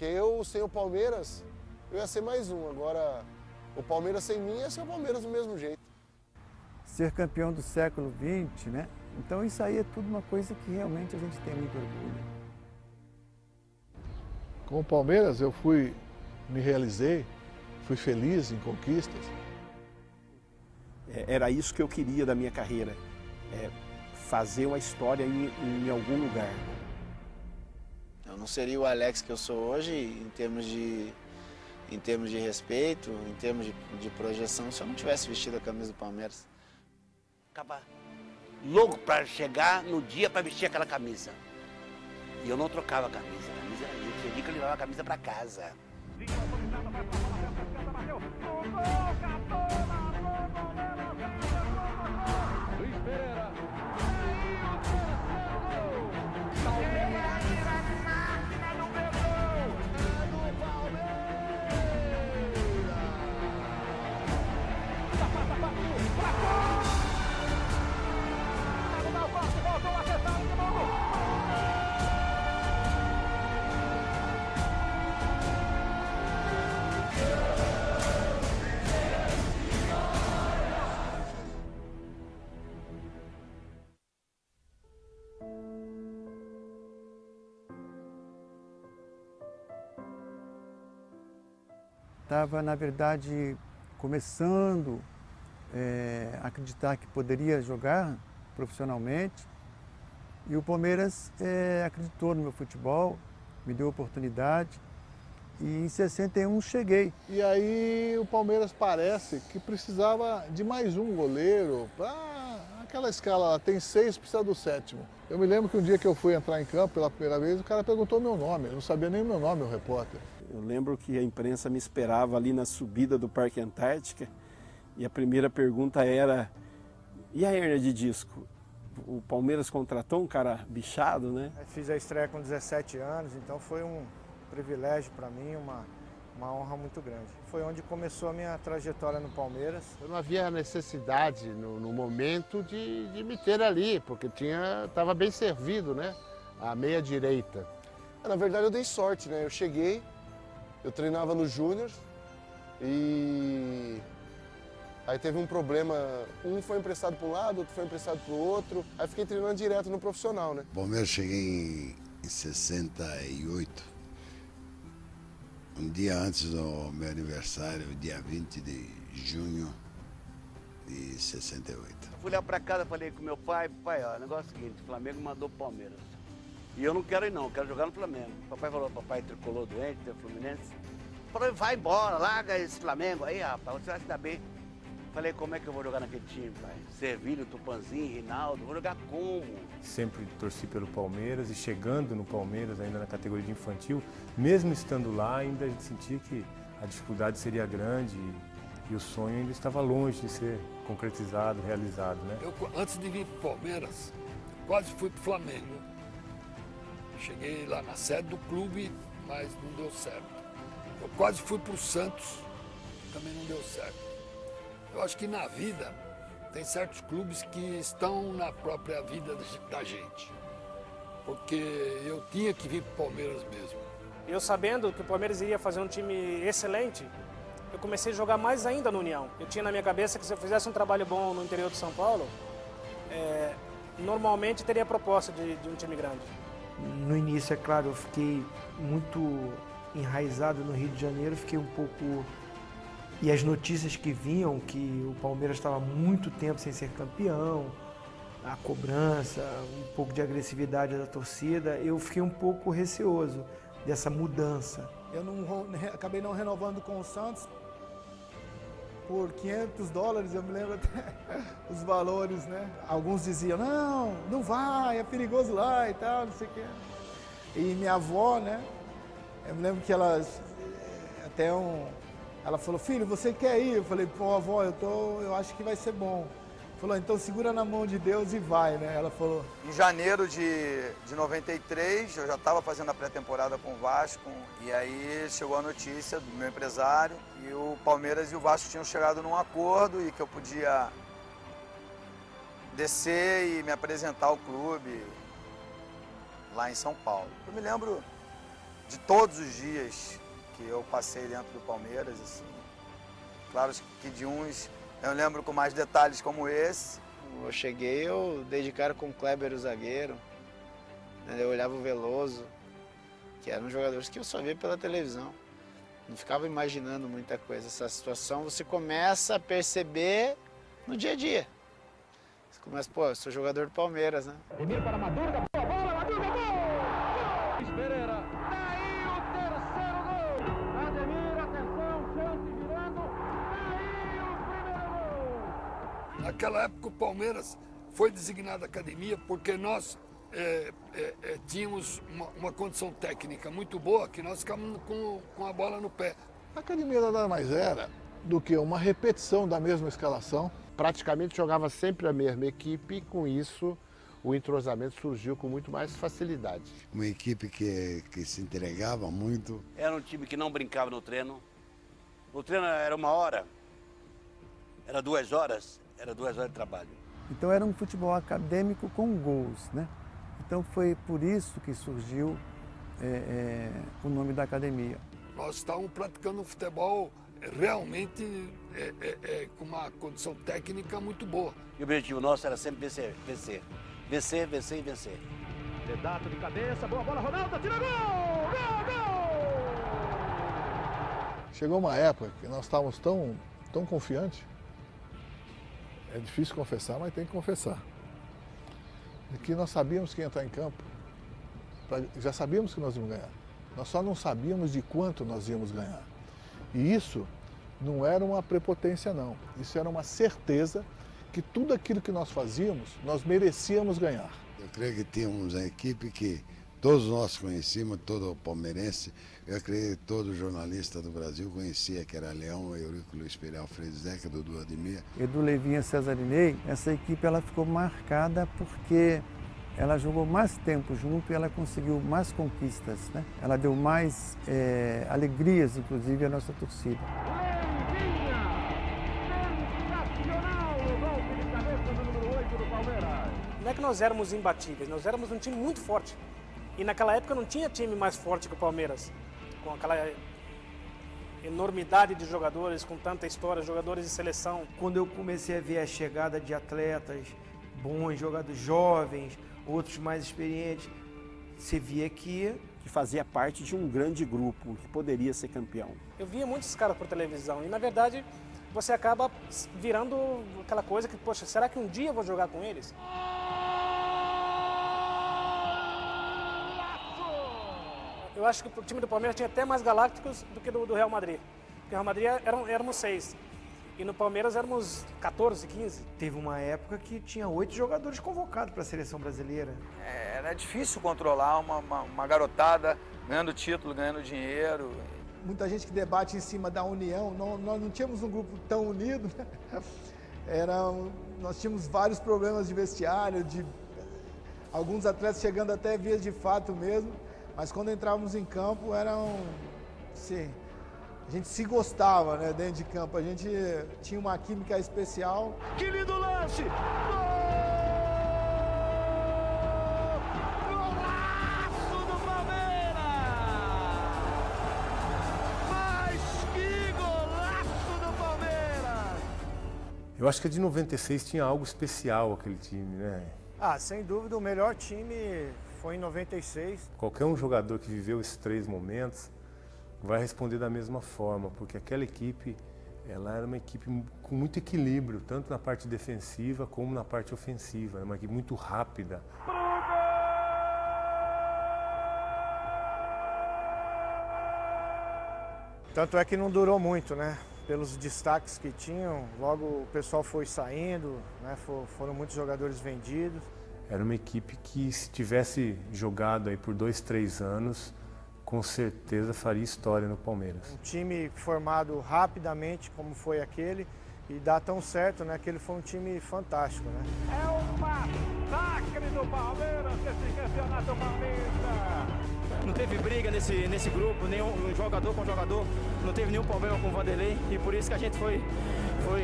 Porque eu, sem o Palmeiras, eu ia ser mais um. Agora, o Palmeiras sem mim ia ser o Palmeiras do mesmo jeito. Ser campeão do século XX, né? Então isso aí é tudo uma coisa que realmente a gente tem muito orgulho. Com o Palmeiras eu me realizei, fui feliz em conquistas. Era isso que eu queria da minha carreira, fazer uma história em algum lugar. Eu não seria o Alex que eu sou hoje em termos de respeito, em termos de projeção, se eu não tivesse vestido a camisa do Palmeiras. Ficava louco para chegar no dia para vestir aquela camisa. E eu não trocava a camisa. Eu queria que eu levava a camisa para casa. Estava, na verdade, começando a acreditar que poderia jogar profissionalmente. E o Palmeiras acreditou no meu futebol, me deu oportunidade. E em 61 cheguei. E aí o Palmeiras parece que precisava de mais um goleiro. Aquela escala, tem 6, precisa do 7º. Eu me lembro que um dia que eu fui entrar em campo pela primeira vez, o cara perguntou meu nome. Eu não sabia nem o meu nome, o repórter. Eu lembro que a imprensa me esperava ali na subida do Parque Antártica e a primeira pergunta era: e a hérnia de disco? O Palmeiras contratou um cara bichado, né? Eu fiz a estreia com 17 anos, então foi um privilégio para mim, uma honra muito grande. Foi onde começou a minha trajetória no Palmeiras. Eu não havia necessidade no momento de me ter ali, porque estava bem servido, né? A meia direita. Na verdade eu dei sorte, né? Eu cheguei, eu treinava no Júnior e aí teve um problema, um foi emprestado para um lado, outro foi emprestado para o outro, aí fiquei treinando direto no profissional, né? Palmeiras cheguei em 68, um dia antes do meu aniversário, dia 20 de junho de 68. Fui lá para casa, falei com meu pai, ó, o negócio é o seguinte, o Flamengo mandou o Palmeiras. E eu não quero ir não, eu quero jogar no Flamengo. Papai falou, papai tricolor doente, é Fluminense. Falou, vai embora, larga esse Flamengo aí, rapaz, você vai se dar bem. Falei, como é que eu vou jogar naquele time, pai? Servilho, Tupanzinho, Rinaldo, vou jogar como? Sempre torci pelo Palmeiras e chegando no Palmeiras, ainda na categoria de infantil, mesmo estando lá, ainda a gente sentia que a dificuldade seria grande e o sonho ainda estava longe de ser concretizado, realizado, né? Eu, antes de vir para o Palmeiras, quase fui para o Flamengo. Cheguei lá na sede do clube, mas não deu certo. Eu quase fui para o Santos, também não deu certo. Eu acho que na vida tem certos clubes que estão na própria vida da gente. Porque eu tinha que vir para o Palmeiras mesmo. Eu sabendo que o Palmeiras iria fazer um time excelente, eu comecei a jogar mais ainda no União. Eu tinha na minha cabeça que se eu fizesse um trabalho bom no interior de São Paulo, normalmente teria proposta de um time grande. No início, é claro, eu fiquei muito enraizado no Rio de Janeiro, fiquei um pouco... E as notícias que vinham, que o Palmeiras estava há muito tempo sem ser campeão, a cobrança, um pouco de agressividade da torcida, eu fiquei um pouco receoso dessa mudança. Eu acabei não renovando com o Santos por $500, eu me lembro até os valores, né? Alguns diziam, não vai, é perigoso lá e tal, não sei o quê. E minha avó, né? Eu me lembro que ela falou, filho, você quer ir? Eu falei, pô, avó, eu acho que vai ser bom. Falou, então segura na mão de Deus e vai, né? Ela falou. Em janeiro de 93, eu já estava fazendo a pré-temporada com o Vasco, e aí chegou a notícia do meu empresário, e o Palmeiras e o Vasco tinham chegado num acordo e que eu podia descer e me apresentar ao clube lá em São Paulo. Eu me lembro de todos os dias que eu passei dentro do Palmeiras, assim, claro que de uns eu lembro com mais detalhes como esse. Eu cheguei, eu dei de cara com o Kleber, o zagueiro, eu olhava o Veloso, que eram jogadores que eu só via pela televisão. Não ficava imaginando muita coisa. Essa situação você começa a perceber no dia a dia. Você começa, pô, eu sou jogador do Palmeiras, né? Emir para Madruga, boa bola, Madruga, gol! Luiz Pereira, daí o terceiro gol! Ademir, atenção, chance virando, daí o primeiro gol! Naquela época o Palmeiras foi designado academia porque nós tínhamos uma condição técnica muito boa, que nós ficávamos com a bola no pé. A academia nada mais era do que uma repetição da mesma escalação. Praticamente jogava sempre a mesma equipe e com isso o entrosamento surgiu com muito mais facilidade. Uma equipe que se entregava muito. Era um time que não brincava no treino. O treino era 1 hora, era 2 horas, era 2 horas de trabalho. Então era um futebol acadêmico com gols, né? Então foi por isso que surgiu o nome da academia. Nós estávamos praticando um futebol realmente com uma condição técnica muito boa. E o objetivo nosso era sempre vencer, vencer. Vencer, vencer e vencer. Dedato de cabeça, boa bola, Ronaldo, tira gol! Gol, gol! Chegou uma época que nós estávamos tão confiantes, é difícil confessar, mas tem que confessar, de que nós sabíamos que ia entrar em campo, já sabíamos que nós íamos ganhar. Nós só não sabíamos de quanto nós íamos ganhar. E isso não era uma prepotência, não. Isso era uma certeza que tudo aquilo que nós fazíamos, nós merecíamos ganhar. Eu creio que tínhamos a equipe que todos nós conhecíamos, todo palmeirense, eu acredito que todo jornalista do Brasil conhecia, que era Leão, Eurico Luiz Pereira, Alfredo Zeca, Dudu Ademir. Edu Levinha, Cesarinei, essa equipe ela ficou marcada porque ela jogou mais tempo junto e ela conseguiu mais conquistas, né? Ela deu mais alegrias, inclusive, à nossa torcida. Não é que nós éramos imbatíveis, nós éramos um time muito forte. E naquela época não tinha time mais forte que o Palmeiras, com aquela enormidade de jogadores, com tanta história, jogadores de seleção. Quando eu comecei a ver a chegada de atletas bons, jogadores jovens, outros mais experientes, você via que fazia parte de um grande grupo, que poderia ser campeão. Eu via muitos caras por televisão e, na verdade, você acaba virando aquela coisa que, poxa, será que um dia eu vou jogar com eles? Eu acho que o time do Palmeiras tinha até mais galácticos do que do Real Madrid. Porque o Real Madrid éramos 6. E no Palmeiras éramos 14, 15. Teve uma época que tinha 8 jogadores convocados para a seleção brasileira. Era difícil controlar uma garotada ganhando título, ganhando dinheiro. Muita gente que debate em cima da união, nós não tínhamos um grupo tão unido, né? Nós tínhamos vários problemas de vestiário, de alguns atletas chegando até vias de fato mesmo, mas quando entrávamos em campo sim, a gente se gostava, né, dentro de campo, a gente tinha uma química especial. Que lindo lance! Golaço do Palmeiras! Mas que golaço do Palmeiras! Eu acho que a de 96 tinha algo especial aquele time, né? Sem dúvida, o melhor time foi em 96. Qualquer um jogador que viveu esses 3 momentos vai responder da mesma forma, porque aquela equipe, ela era uma equipe com muito equilíbrio, tanto na parte defensiva como na parte ofensiva. Era uma equipe muito rápida. Tanto é que não durou muito, né? Pelos destaques que tinham, logo o pessoal foi saindo, né? Foram muitos jogadores vendidos. Era uma equipe que, se tivesse jogado aí por 2, 3 anos, com certeza faria história no Palmeiras. Um time formado rapidamente, como foi aquele, e dá tão certo, né? Aquele foi um time fantástico, né? É o massacre do Palmeiras, esse campeonato paulista! Não teve briga nesse grupo, nenhum jogador com jogador, não teve nenhum problema com o Vanderlei e por isso que a gente foi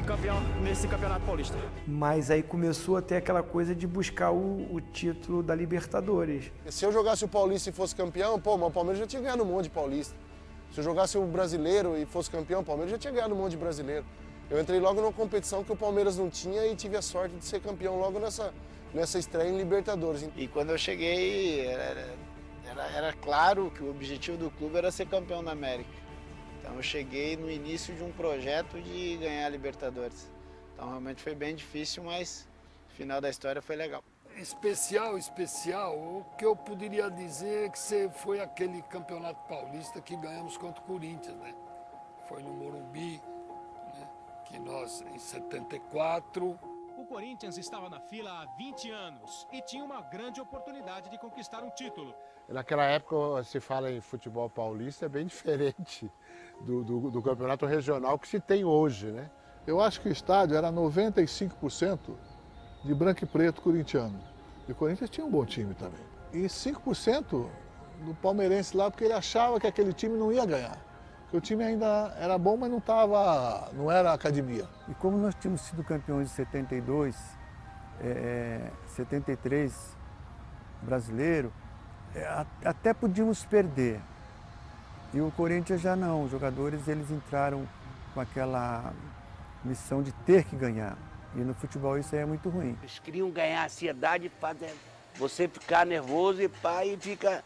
campeão nesse Campeonato Paulista. Mas aí começou a ter aquela coisa de buscar o título da Libertadores. Se eu jogasse o Paulista e fosse campeão, pô, mas o Palmeiras já tinha ganhado um monte de Paulista. Se eu jogasse o Brasileiro e fosse campeão, o Palmeiras já tinha ganhado um monte de Brasileiro. Eu entrei logo numa competição que o Palmeiras não tinha e tive a sorte de ser campeão logo nessa estreia em Libertadores. E quando eu cheguei, era claro que o objetivo do clube era ser campeão da América. Então eu cheguei no início de um projeto de ganhar a Libertadores. Então realmente foi bem difícil, mas o final da história foi legal. Especial, o que eu poderia dizer é que foi aquele Campeonato Paulista que ganhamos contra o Corinthians, né? Foi no Morumbi, né? Que nós, em 74... O Corinthians estava na fila há 20 anos e tinha uma grande oportunidade de conquistar um título. Naquela época, se fala em futebol paulista, é bem diferente do campeonato regional que se tem hoje, né? Eu acho que o estádio era 95% de branco e preto corintiano. E o Corinthians tinha um bom time também. E 5% do palmeirense lá, porque ele achava que aquele time não ia ganhar. Porque o time ainda era bom, mas não era academia. E como nós tínhamos sido campeões de 72, 73 brasileiro, até podíamos perder. E o Corinthians já não, os jogadores eles entraram com aquela missão de ter que ganhar. E no futebol isso aí é muito ruim. Eles queriam ganhar ansiedade, você ficar nervoso e fica...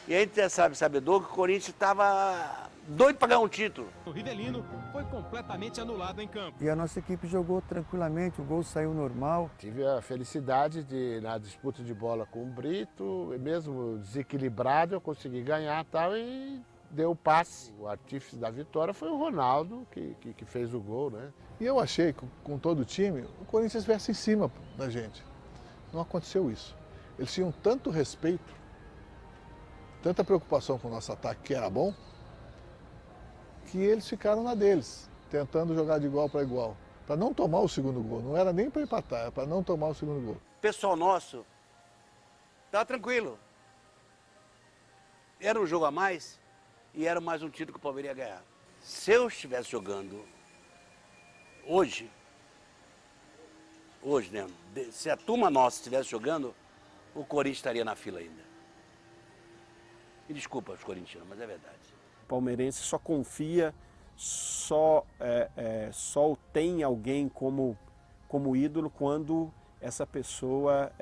E a gente sabe, sabedor, que o Corinthians estava doido para ganhar um título. O Rivelino foi completamente anulado em campo. E a nossa equipe jogou tranquilamente, o gol saiu normal. Tive a felicidade de, na disputa de bola com o Brito, mesmo desequilibrado, eu consegui ganhar e deu o passe. O artífice da vitória foi o Ronaldo, que fez o gol, né? E eu achei que com todo o time, o Corinthians viesse em cima da gente. Não aconteceu isso. Eles tinham tanto respeito, tanta preocupação com o nosso ataque, que era bom, que eles ficaram na deles, tentando jogar de igual para igual, para não tomar o segundo gol. Não era nem para empatar, era para não tomar o segundo gol. O pessoal nosso estava tranquilo. Era um jogo a mais e era mais um título que o Palmeiras ia ganhar. Se eu estivesse jogando hoje, né? Se a turma nossa estivesse jogando, o Corinthians estaria na fila ainda. E desculpa os corintianos, mas é verdade. O palmeirense só confia, só tem alguém como ídolo quando essa pessoa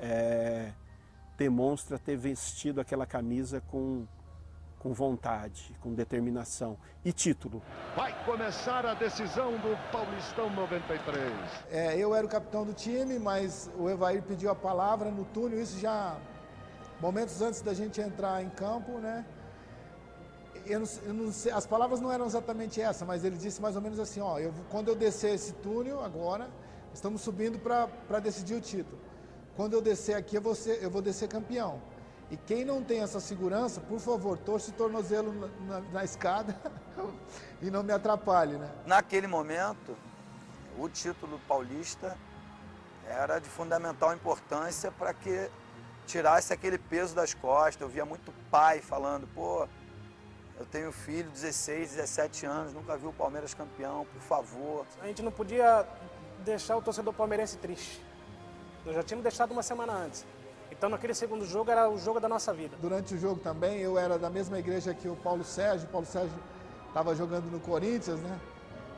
demonstra ter vestido aquela camisa com vontade, com determinação e título. Vai começar a decisão do Paulistão 93. Eu era o capitão do time, mas o Evair pediu a palavra no túnel, isso já momentos antes da gente entrar em campo, né? Eu não sei, as palavras não eram exatamente essa, mas ele disse mais ou menos assim, quando eu descer esse túnel agora, estamos subindo para decidir o título. Quando eu descer aqui, eu vou descer campeão. E quem não tem essa segurança, por favor, torce o tornozelo na escada e não me atrapalhe, né? Naquele momento, o título paulista era de fundamental importância para que tirasse aquele peso das costas. Eu via muito pai falando, eu tenho filho, 16, 17 anos, nunca vi o Palmeiras campeão, por favor. A gente não podia deixar o torcedor palmeirense triste. Nós já tínhamos deixado uma semana antes. Então, naquele segundo jogo, era o jogo da nossa vida. Durante o jogo também, eu era da mesma igreja que o Paulo Sérgio. O Paulo Sérgio estava jogando no Corinthians, né?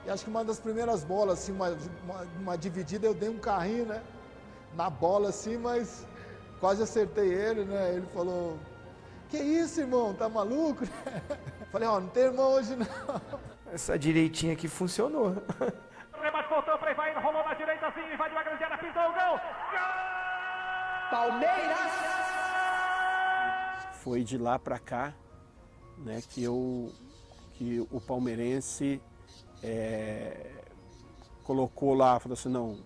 E acho que uma das primeiras bolas, assim, uma dividida, eu dei um carrinho, né? Na bola, assim, mas quase acertei ele, né? Ele falou, que isso, irmão? Tá maluco? Falei, não tem irmão hoje, não. Essa direitinha aqui funcionou. O rebate voltou para Evair, rolou na direita, assim, invadiu a grande área, pintou o gol. Gol! Palmeiras! Foi de lá para cá, né, que o palmeirense colocou lá, falou assim, não,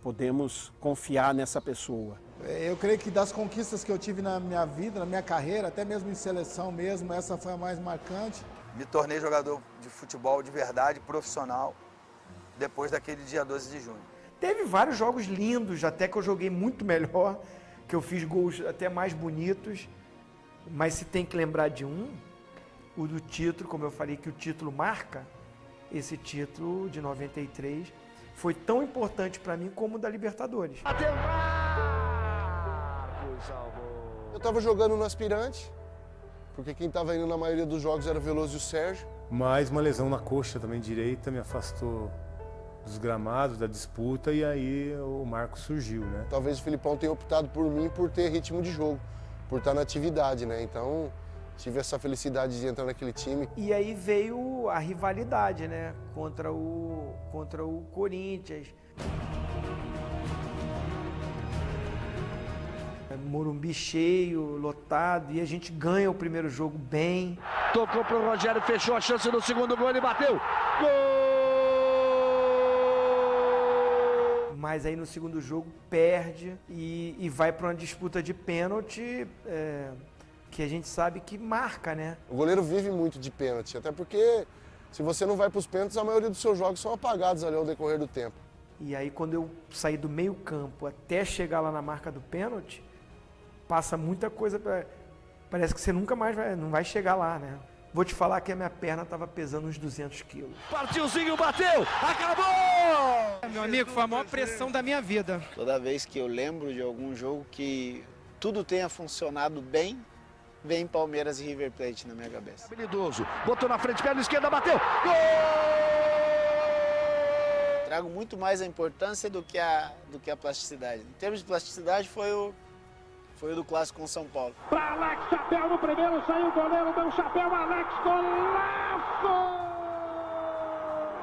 podemos confiar nessa pessoa. Eu creio que das conquistas que eu tive na minha vida, na minha carreira, até mesmo em seleção mesmo, essa foi a mais marcante. Me tornei jogador de futebol de verdade, profissional, depois daquele dia 12 de junho. Teve vários jogos lindos, até que eu joguei muito melhor, que eu fiz gols até mais bonitos. Mas se tem que lembrar de o do título, como eu falei que o título marca, esse título de 93 foi tão importante para mim como o da Libertadores. Eu estava jogando no aspirante, porque quem estava indo na maioria dos jogos era o Veloso e o Sérgio. Mas uma lesão na coxa também direita me afastou dos gramados, da disputa, e aí o Marcos surgiu, né? Talvez o Filipão tenha optado por mim por ter ritmo de jogo, por estar na atividade, né? Então, tive essa felicidade de entrar naquele time. E aí veio a rivalidade, né? Contra o Corinthians. Morumbi cheio, lotado, e a gente ganha o primeiro jogo bem. Tocou pro Rogério, fechou a chance no segundo gol, ele bateu. Gol! Mas aí no segundo jogo perde e vai para uma disputa de pênalti que a gente sabe que marca, né? O goleiro vive muito de pênalti, até porque se você não vai para os pênaltis, a maioria dos seus jogos são apagados ali ao decorrer do tempo. E aí quando eu saí do meio campo até chegar lá na marca do pênalti, passa muita coisa, parece que você nunca mais não vai chegar lá, né? Vou te falar que a minha perna estava pesando uns 200 quilos. Partiozinho, bateu, acabou! Meu amigo, foi a maior pressão da minha vida. Toda vez que eu lembro de algum jogo que tudo tenha funcionado bem, vem Palmeiras e River Plate na minha cabeça. Habilidoso, botou na frente, perna esquerda, bateu, gol! Trago muito mais a importância do que a plasticidade. Em termos de plasticidade, foi o do clássico com São Paulo. Pra Alex, chapéu no primeiro, saiu o goleiro, deu um chapéu, Alex, golaço!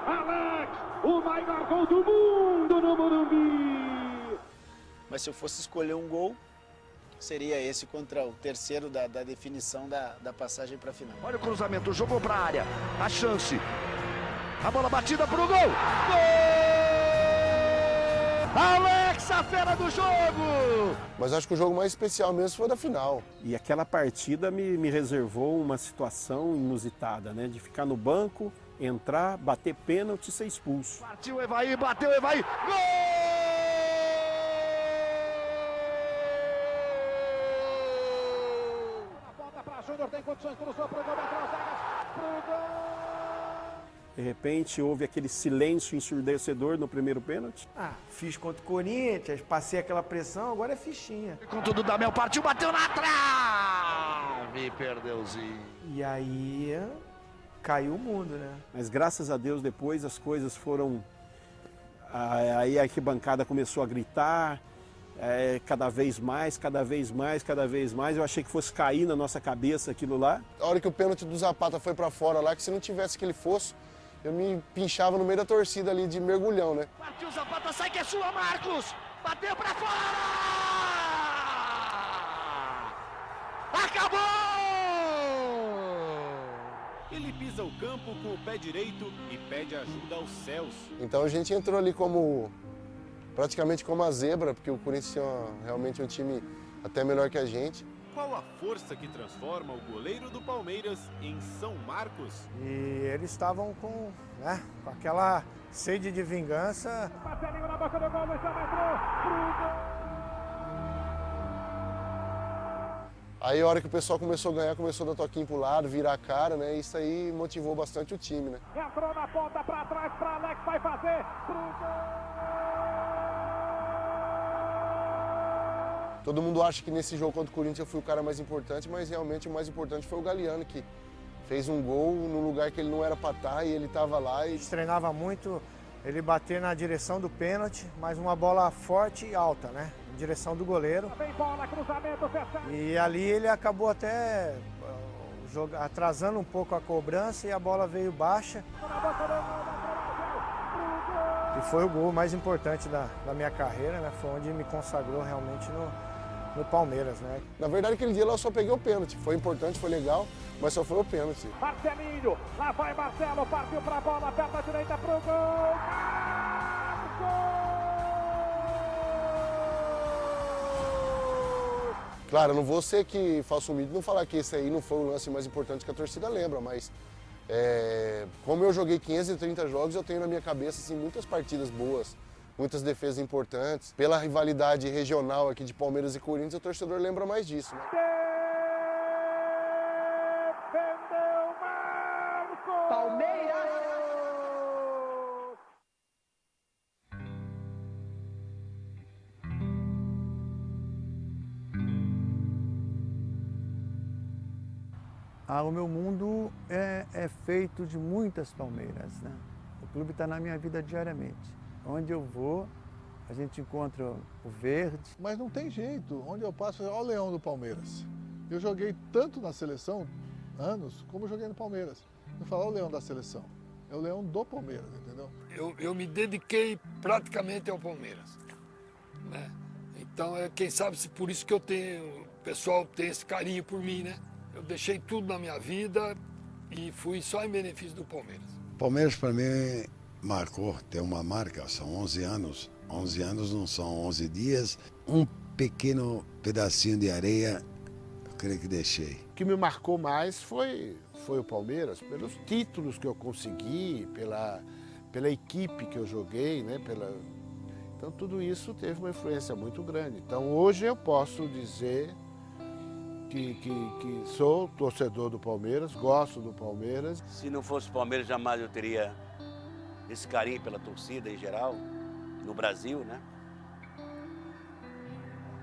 Alex, o maior gol do mundo no Morumbi! Mas se eu fosse escolher um gol, seria esse contra o terceiro da definição da passagem para a final. Olha o cruzamento, jogou para a área, a chance, a bola batida pro gol! Gol! Alex, a fera do jogo! Mas acho que o jogo mais especial mesmo foi da final. E aquela partida me reservou uma situação inusitada, né? De ficar no banco, entrar, bater pênalti e ser expulso. Partiu Evaí, bateu Evaí, gol! A volta para Júnior, tem condições, cruzou pro gol, bateu as zagas, pro gol! De repente, houve aquele silêncio ensurdecedor no primeiro pênalti. Fiz contra o Corinthians, passei aquela pressão, agora é fichinha. Com tudo, Damel partiu, bateu na trave, perdeuzinho. E aí caiu o mundo, né? Mas graças a Deus, depois as coisas foram... Aí a arquibancada começou a gritar, cada vez mais, cada vez mais, cada vez mais. Eu achei que fosse cair na nossa cabeça aquilo lá. A hora que o pênalti do Zapata foi para fora lá, que se não tivesse aquele fosso, eu me pinchava no meio da torcida ali de mergulhão, né? Partiu Zapata, sai que é sua, Marcos! Bateu pra fora! Acabou! Ele pisa o campo com o pé direito e pede ajuda aos céus. Então a gente entrou ali praticamente como a zebra, porque o Corinthians tinha realmente um time até melhor que a gente. Qual a força que transforma o goleiro do Palmeiras em São Marcos? E eles estavam com aquela sede de vingança. Marcelinho na boca do gol, Luiz entrou pro gol! Aí a hora que o pessoal começou a ganhar, começou a dar toquinho pro lado, virar a cara, né? Isso aí motivou bastante o time, né? Entrou na ponta pra trás, pra Alex, vai fazer pro gol! Todo mundo acha que nesse jogo contra o Corinthians eu fui o cara mais importante, mas realmente o mais importante foi o Galeano, que fez um gol no lugar que ele não era pra estar e ele estava lá. A gente treinava muito ele bater na direção do pênalti, mas uma bola forte e alta, né? Em direção do goleiro. Vem bola, cruzamento, fechado. E ali ele acabou até atrasando um pouco a cobrança e a bola veio baixa. E foi o gol mais importante da minha carreira, né? Foi onde me consagrou realmente no Palmeiras, né? Na verdade, aquele dia lá eu só peguei o pênalti. Foi importante, foi legal, mas só foi o pênalti. Marcelinho, lá vai Marcelo, partiu pra bola, perna direita pro gol! Claro, eu não vou ser que falso humilde, não falar que esse aí não foi o lance mais importante que a torcida lembra, mas como eu joguei 530 jogos, eu tenho na minha cabeça assim, muitas partidas boas, muitas defesas importantes. Pela rivalidade regional aqui de Palmeiras e Corinthians, o torcedor lembra mais disso, né? O meu mundo é feito de muitas palmeiras, né? O clube está na minha vida diariamente. Onde eu vou, a gente encontra o verde. Mas não tem jeito. Onde eu passo, olha o Leão do Palmeiras. Eu joguei tanto na seleção, anos, como joguei no Palmeiras. Não fala o Leão da seleção, é o Leão do Palmeiras, entendeu? Eu me dediquei praticamente ao Palmeiras, né? Então, quem sabe se por isso que o pessoal tem esse carinho por mim, né? Eu deixei tudo na minha vida e fui só em benefício do Palmeiras. Palmeiras, para mim, marcou, tem uma marca, são 11 anos. 11 anos não são 11 dias. Um pequeno pedacinho de areia, eu creio que deixei. O que me marcou mais foi o Palmeiras, pelos títulos que eu consegui, pela equipe que eu joguei, né? Então tudo isso teve uma influência muito grande. Então hoje eu posso dizer que sou torcedor do Palmeiras, gosto do Palmeiras. Se não fosse o Palmeiras, jamais eu teria esse carinho pela torcida em geral, no Brasil, né?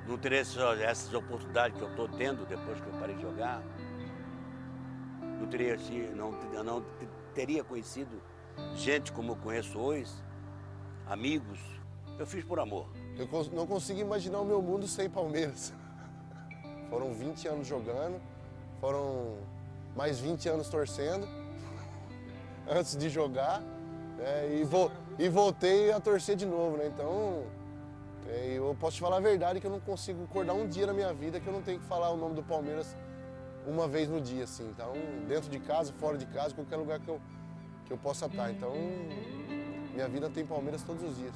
Não teria essas oportunidades que eu estou tendo depois que eu parei de jogar. Não teria conhecido gente como eu conheço hoje, amigos. Eu fiz por amor. Eu não consigo imaginar o meu mundo sem Palmeiras. Foram 20 anos jogando, foram mais 20 anos torcendo antes de jogar, né? E voltei a torcer de novo, né? Então, eu posso te falar a verdade que eu não consigo acordar um dia na minha vida que eu não tenho que falar o nome do Palmeiras uma vez no dia, assim. Então, dentro de casa, fora de casa, qualquer lugar que eu possa estar. Então, minha vida tem Palmeiras todos os dias.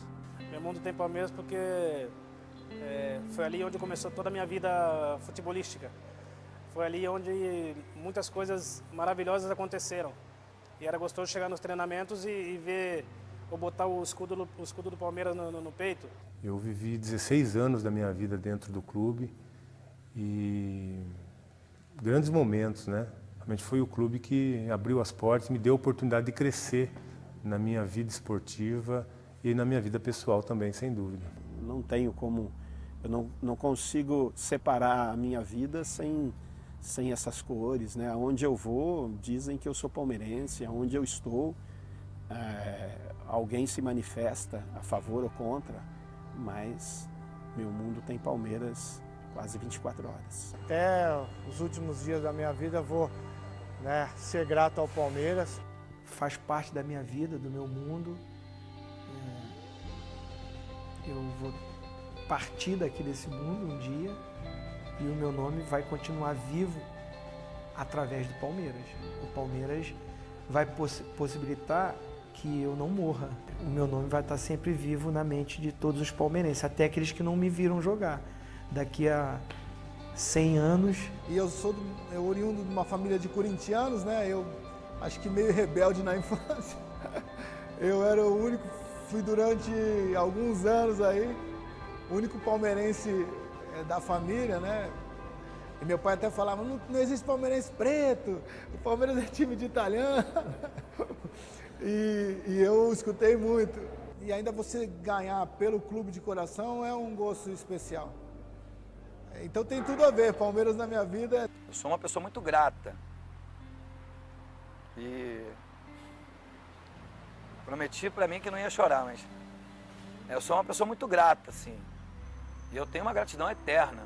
Meu mundo tem Palmeiras porque foi ali onde começou toda a minha vida futebolística. Foi ali onde muitas coisas maravilhosas aconteceram. E era gostoso chegar nos treinamentos e ver, ou botar o escudo do Palmeiras no peito. Eu vivi 16 anos da minha vida dentro do clube e grandes momentos, né? Realmente foi o clube que abriu as portas e me deu a oportunidade de crescer na minha vida esportiva e na minha vida pessoal também, sem dúvida. Não tenho como, eu não consigo separar a minha vida sem essas cores, né? Aonde eu vou, dizem que eu sou palmeirense, aonde eu estou, alguém se manifesta a favor ou contra, mas meu mundo tem Palmeiras quase 24 horas. Até os últimos dias da minha vida vou, né, ser grato ao Palmeiras. Faz parte da minha vida, do meu mundo. Eu vou partir daqui desse mundo um dia e o meu nome vai continuar vivo através do Palmeiras. O Palmeiras vai possibilitar que eu não morra. O meu nome vai estar sempre vivo na mente de todos os palmeirenses, até aqueles que não me viram jogar. Daqui a 100 anos... E eu sou oriundo de uma família de corintianos, né? Eu acho que meio rebelde na infância. Eu era o único, fui durante alguns anos aí, o único palmeirense da família, né? E meu pai até falava, não existe palmeirense preto, o Palmeiras é time de italiano. E eu escutei muito. E ainda você ganhar pelo clube de coração é um gosto especial. Então tem tudo a ver, Palmeiras na minha vida. Eu sou uma pessoa muito grata. E prometi pra mim que não ia chorar, mas eu sou uma pessoa muito grata, assim. E eu tenho uma gratidão eterna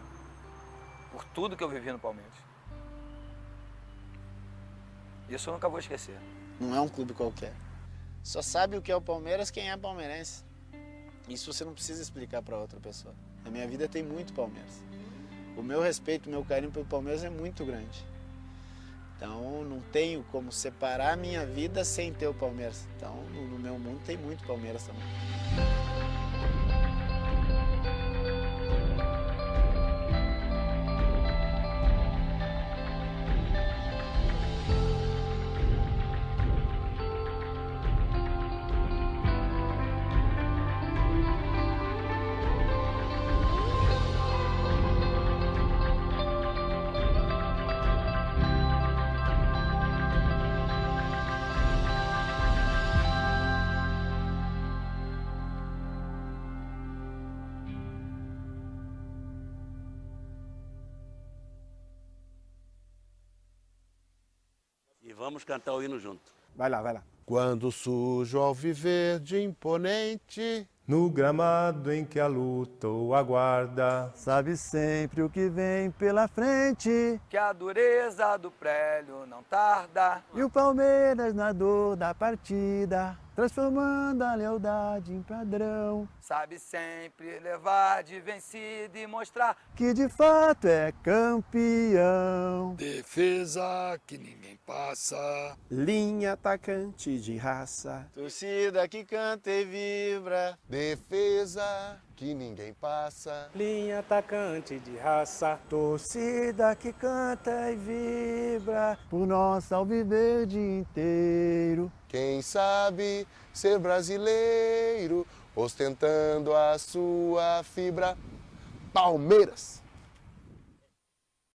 por tudo que eu vivi no Palmeiras. Isso eu nunca vou esquecer. Não é um clube qualquer. Só sabe o que é o Palmeiras quem é palmeirense. Isso você não precisa explicar para outra pessoa. Na minha vida tem muito Palmeiras. O meu respeito, o meu carinho pelo Palmeiras é muito grande. Então não tenho como separar a minha vida sem ter o Palmeiras. Então no meu mundo tem muito Palmeiras também. Vamos cantar o hino junto. Vai lá, vai lá. Quando sujo alviverde imponente, no gramado em que a luta o aguarda, sabe sempre o que vem pela frente, que a dureza do prélio não tarda. E o Palmeiras na dor da partida, transformando a lealdade em padrão, sabe sempre levar de vencido e mostrar que de fato é campeão. Defesa que ninguém passa, linha atacante de raça, torcida que canta e vibra, defesa que ninguém passa, linha atacante de raça, torcida que canta e vibra por nosso alviverde inteiro. Quem sabe ser brasileiro, ostentando a sua fibra, Palmeiras!